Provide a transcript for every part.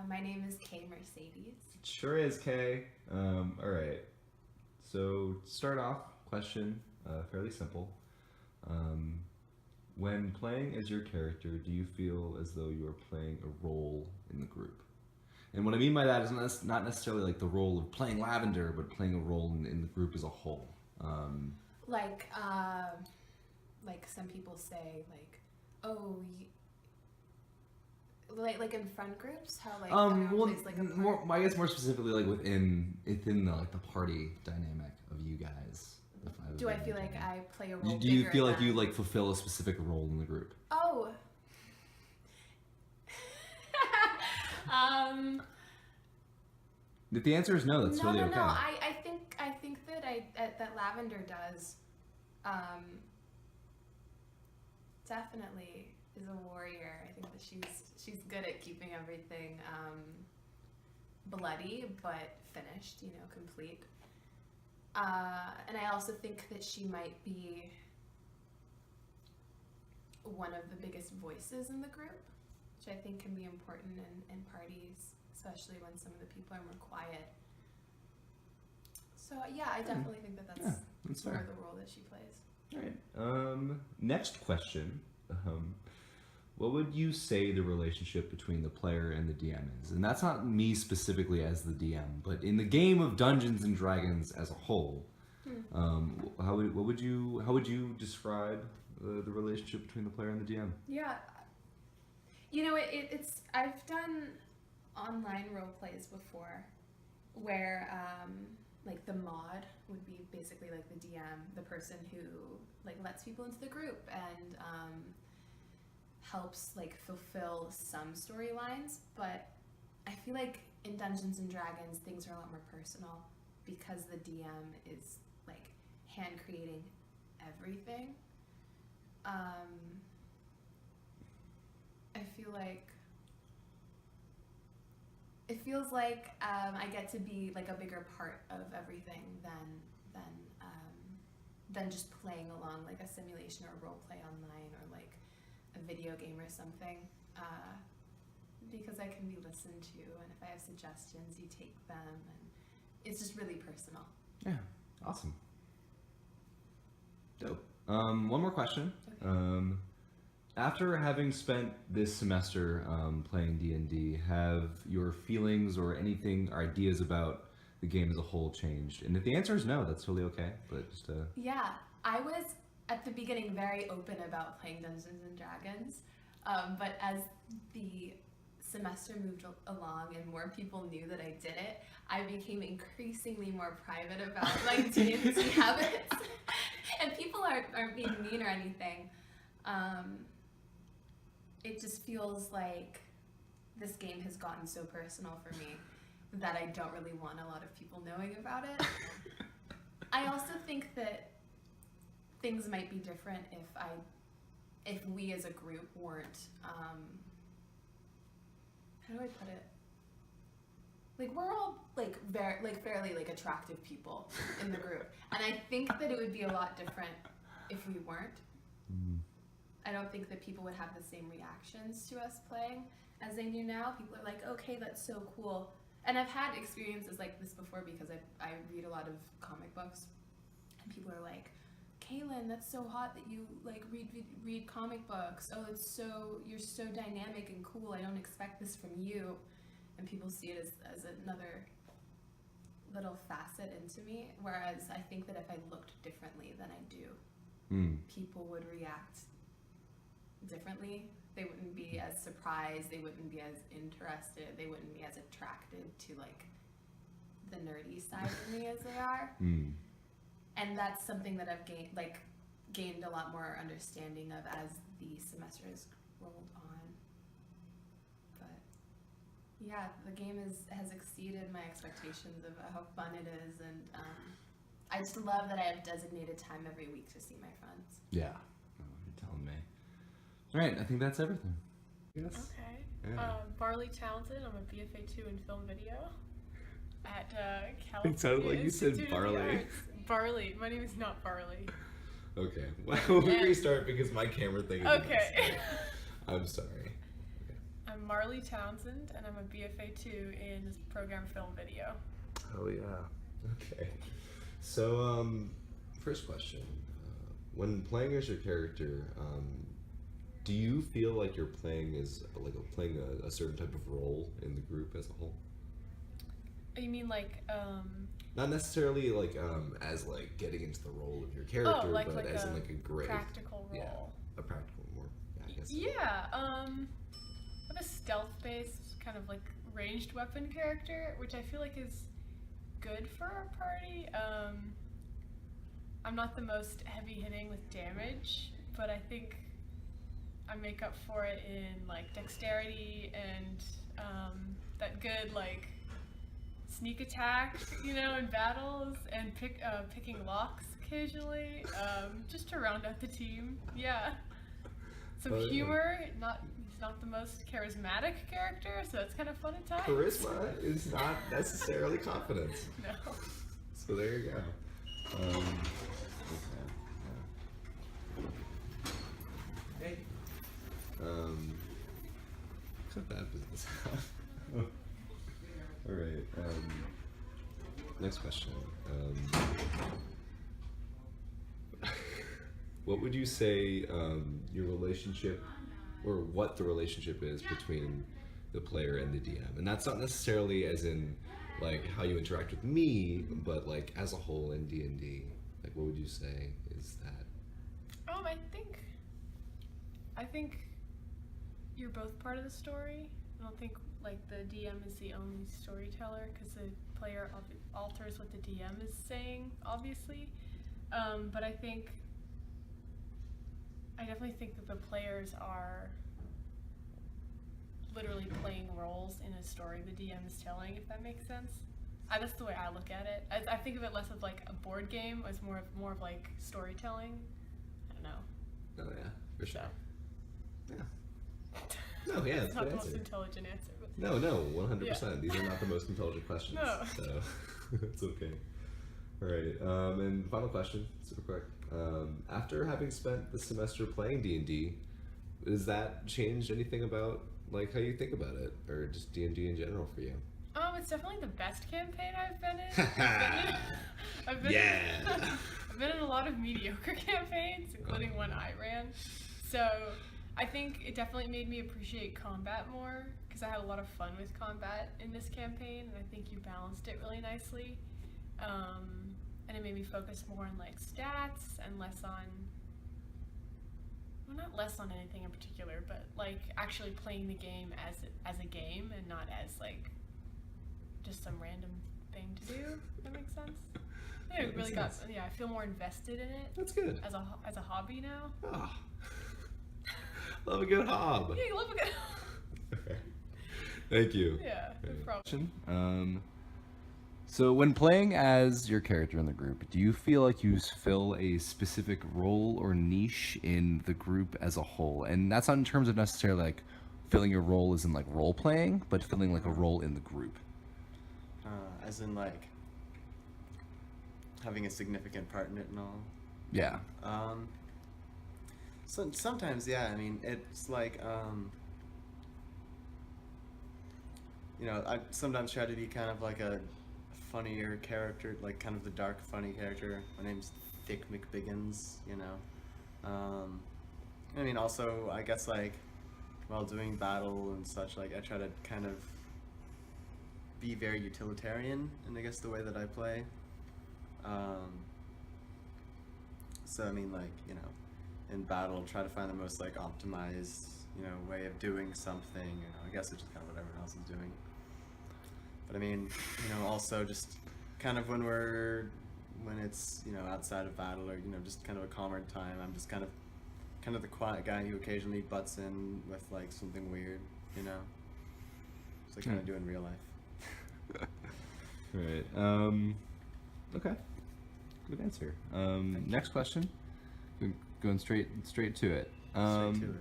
My name is Kay Mercedes. It sure is, Kay. All right. So to start off, question, fairly simple. When playing as your character, do you feel as though you are playing a role in the group? And what I mean by that is not necessarily like the role of playing Lavender, but playing a role in the group as a whole. Like some people say, like, oh, like in friend groups, how like well, plays like a part. more, I guess more specifically, like within the like the party dynamic of you guys. Do I feel like I play a role? Do you feel like you like fulfill a specific role in the group? Oh. If the answer is no, that's totally okay. No. I think that that Lavender does. Definitely is a warrior. I think that she's good at keeping everything bloody but finished, complete. And I also think that she might be one of the biggest voices in the group, which I think can be important in parties, especially when some of the people are more quiet. So yeah, I definitely think that's more the role that she plays. All right. Next question. What would you say the relationship between the player and the DM is? And that's not me specifically as the DM, but in the game of Dungeons and Dragons as a whole. How would you describe the relationship between the player and the DM? Yeah, it's I've done online role plays before, where like the mod would be basically like the DM, the person who like lets people into the group and helps like fulfill some storylines. But I feel like in Dungeons and Dragons things are a lot more personal because the DM is like hand creating everything. I feel like it feels like I get to be like a bigger part of everything than just playing along like a simulation or a role play online or like a video game or something, because I can be listened to, and if I have suggestions, you take them, and it's just really personal. Yeah, awesome. Dope. One more question. Okay. After having spent this semester playing D&D, have your feelings or anything or ideas about the game as a whole changed? And if the answer is no, that's totally okay. But just yeah, I was at the beginning very open about playing Dungeons and Dragons, but as the semester moved along and more people knew that I did it, I became increasingly more private about like D&D habits. And people aren't being mean or anything. It just feels like this game has gotten so personal for me that I don't really want a lot of people knowing about it. I also think that things might be different if we as a group weren't, how do I put it? Like we're all like fairly like attractive people in the group, and I think that it would be a lot different if we weren't. I don't think that people would have the same reactions to us playing as they do now. People are like, okay, that's so cool. And I've had experiences like this before because I read a lot of comic books, and people are like, Kaylin, that's so hot that you like read comic books. Oh, you're so dynamic and cool. I don't expect this from you. And people see it as another little facet into me. Whereas I think that if I looked differently than I do, people would react differently. They wouldn't be as surprised. They wouldn't be as interested. They wouldn't be as attracted to like the nerdy side of me as they are. And that's something that I've gained a lot more understanding of as the semester has rolled on. But yeah, the game has exceeded my expectations of how fun it is, and I just love that I have designated time every week to see my friends. Yeah, you're telling me. All right, I think that's everything. Yes. Okay. Yeah. Barley Talented. I'm a BFA 2 in film video at California. It sounded like you said Institute of the barley. Arts. Barley. My name is not Barley. Okay. Well, we'll restart because my camera thing is okay. I'm sorry. I'm Marley Townsend, and I'm a BFA 2 in program film video. Oh yeah. Okay. So, first question: when playing as your character, do you feel like you're playing a certain type of role in the group as a whole? You mean like Not necessarily like as like getting into the role of your character, but as in like a grade. Practical role. Yeah, a practical more. Yeah, I guess. Yeah. I have a stealth-based kind of like ranged weapon character, which I feel like is good for our party. I'm not the most heavy hitting with damage, but I think I make up for it in like dexterity and that good like sneak attack, you know, in battles, and picking locks occasionally, just to round out the team. Yeah. Some humor. He's not the most charismatic character, so it's kind of fun at times. Charisma is not necessarily confidence. No. So there you go. Okay. Yeah. Hey. Cut that business out. All right. Next question. What would you say your relationship, or what the relationship is between the player and the DM? And that's not necessarily as in like how you interact with me, but like as a whole in D&D. Like, what would you say is that? I think you're both part of the story. I don't think like the DM is the only storyteller, because the player alters what the DM is saying, obviously. But I definitely think that the players are literally playing roles in a story the DM is telling, if that makes sense. That's the way I look at it. I think of it less of like a board game as more of like storytelling. I don't know. Oh yeah, for sure. So. Yeah. No, yeah, it's that's a not good the answer. most intelligent answer. But... No, 100%. Yeah. These are not the most intelligent questions. No. So it's okay. All right. And final question, super quick. After having spent the semester playing D&D, does that change anything about like how you think about it, or just D&D in general for you? It's definitely the best campaign I've been in. I've been in a lot of mediocre campaigns, including one I ran. So I think it definitely made me appreciate combat more, because I had a lot of fun with combat in this campaign, and I think you balanced it really nicely. And it made me focus more on like stats and less on, well, not less on anything in particular, but like actually playing the game as a game and not as like just some random thing to do. That makes sense. Yeah, it really got. Yeah, I feel more invested in it. That's good. As a hobby now. Oh. Love a good hob. Yeah, you love a good. Okay. Thank you. Yeah, no problem. So when playing as your character in the group, do you feel like you fill a specific role or niche in the group as a whole? And that's not in terms of necessarily like filling your role as in like role playing, but filling like a role in the group. As in like having a significant part in it and all. Yeah. So sometimes, yeah. I mean, it's like I sometimes try to be kind of like a funnier character, like kind of the dark, funny character. My name's Thick McBiggins, I mean, also, I guess, like, while doing battle and such, like, I try to kind of be very utilitarian in, I guess, the way that I play. So, I mean, like, in battle, try to find the most, like, optimized, way of doing something, I guess it's just kind of what everyone else is doing. But I mean, also just kind of when it's, outside of battle or, just kind of a calmer time, I'm just kind of the quiet guy who occasionally butts in with like something weird, It's like kind of do in real life. Right. Okay. Good answer. Next question. Going straight to it.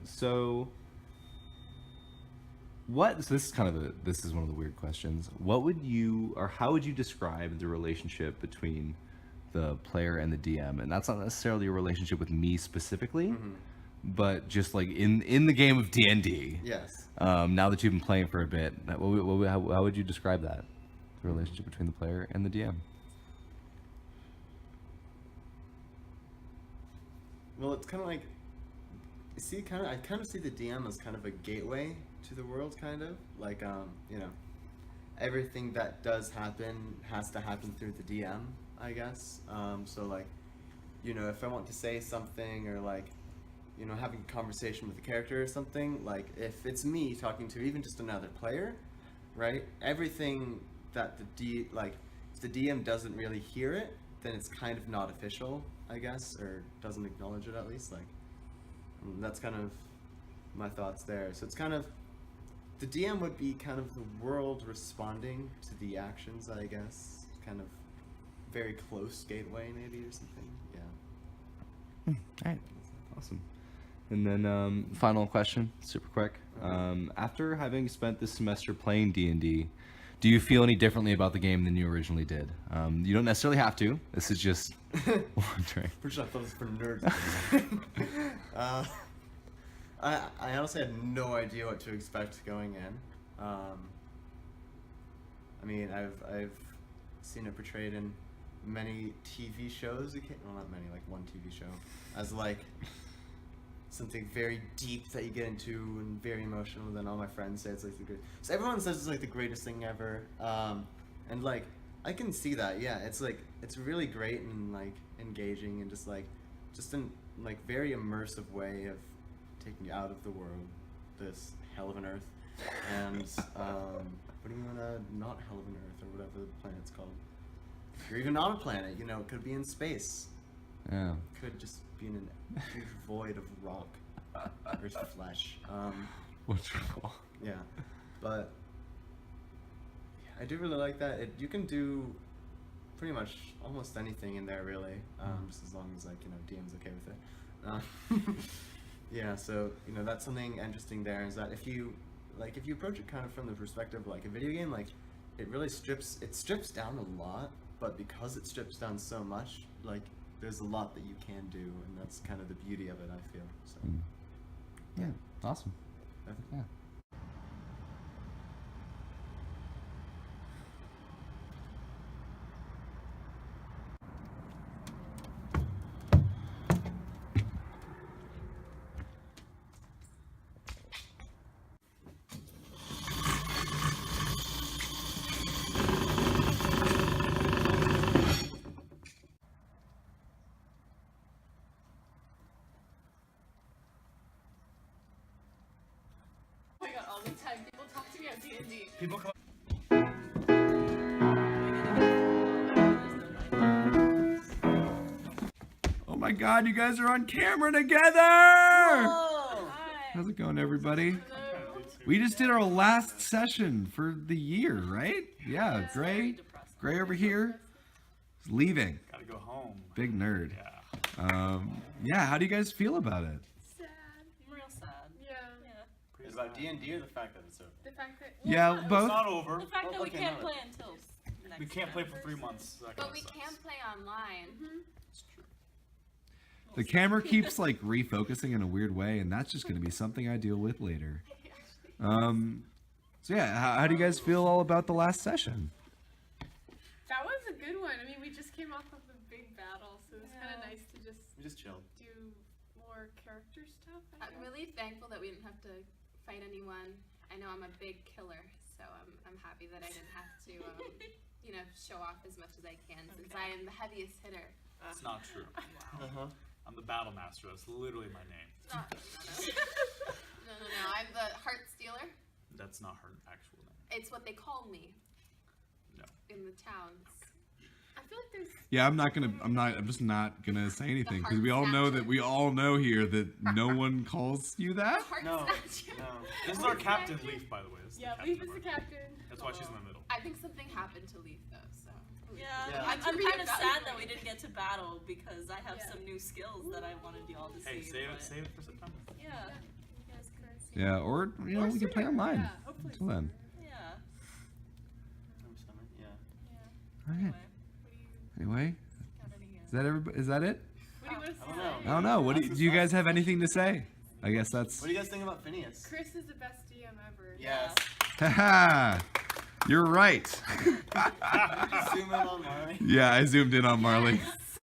So this is kind of this is one of the weird questions. What would you, or how would you describe the relationship between the player and the DM? And that's not necessarily a relationship with me specifically, but just like in the game of D&D. Yes. Now that you've been playing for a bit, how would you describe that? The relationship between the player and the DM? Well, it's kind of like, I kind of see the DM as kind of a gateway to the world, kind of like, everything that does happen has to happen through the DM, I guess. So like, if I want to say something or like, having a conversation with a character or something, like if it's me talking to even just another player, right? Everything that if the DM doesn't really hear it, then it's kind of not official, I guess, or doesn't acknowledge it at least. Like, that's kind of my thoughts there. So it's kind of, the DM would be kind of the world responding to the actions, I guess. Kind of very close gateway maybe or something. Yeah. All right. Awesome. And then final question, super quick. After having spent this semester playing D&D, do you feel any differently about the game than you originally did? You don't necessarily have to. This is just wondering. Pretty sure I thought this was for nerds. I honestly had no idea what to expect going in. I mean, I've seen it portrayed in many TV shows. Well, not many, like one TV show, as like something very deep that you get into and very emotional. Then all my friends say it's like the great. So everyone says it's like the greatest thing ever. And like I can see that. Yeah, it's like it's really great and like engaging and just in like very immersive way of taking you out of the world, this hell of an earth, and putting you on a not hell of an earth or whatever the planet's called. Or even on a planet, it could be in space. Yeah. Could just be in a huge void of rock or flesh. What's wrong? Yeah, but I do really like that. You can do pretty much almost anything in there, really, just as long as like DM's okay with it. Yeah, so that's something interesting there is that if you approach it kind of from the perspective of like a video game, like it really strips down a lot, but because it strips down so much, like there's a lot that you can do, and that's kind of the beauty of it, I feel. So yeah, awesome. Yeah. Oh my god, all the time people talk to me on D&D. People come. Oh my God, you guys are on camera together! Hi. How's it going, everybody? We just did our last session for the year, right? Yeah, Gray over here is leaving. Gotta go home. Big nerd. Yeah. Yeah, how do you guys feel about it? Sad. I'm real sad. Yeah. is that D&D or the fact that it's over? The fact that Yeah, It's both. not over. The fact that we Okay, can't no. play until next We can't play for November. 3 months. So that But kinda we sucks. can play online. It's true. The camera keeps like refocusing in a weird way, and that's just going to be something I deal with later. So yeah, how do you guys feel all about the last session? that was a good one. I mean, we just came off of a big battle, so it was kind of Yeah. nice to just We just chilled. do more character stuff. I I'm guess. really thankful that we didn't have to fight anyone. I know I'm a big killer, so I'm happy that I didn't have to, show off as much as I can since I am the heaviest hitter. It's not true. Uh-huh. I'm the battle master. That's literally my name. It's not. No. I'm the heart stealer. That's not her actual name. It's what they call me. No. In the towns. I feel like there's Yeah, I'm just not gonna say anything because we all know here that no one calls you that. Heart No, statue. no. This is our captain, Leaf, by the way. This is yeah. the Leaf captain is of the our- captain. That's why she's in the middle. I think something happened to Leaf though, so. Yeah, Yeah. I'm To kind of sad reevaluate. that we didn't get to battle because I have Yeah. some new skills that I wanted y'all to Hey, see. save but it for September. Yeah, You guys could see. Yeah, or we can play sooner. online. Yeah, hopefully Until then. yeah, Summer, yeah. yeah. All right. Anyway, what do you Anyway, got any? is that everybody? Is that it? What do you want to I say? don't know. I don't know. What do you guys have anything to say? I guess that's. What do you guys think about Phineas? Chris is the best DM ever. Yes. Haha. You're right. Zoom in on Marley. Yeah, I zoomed in on Marley.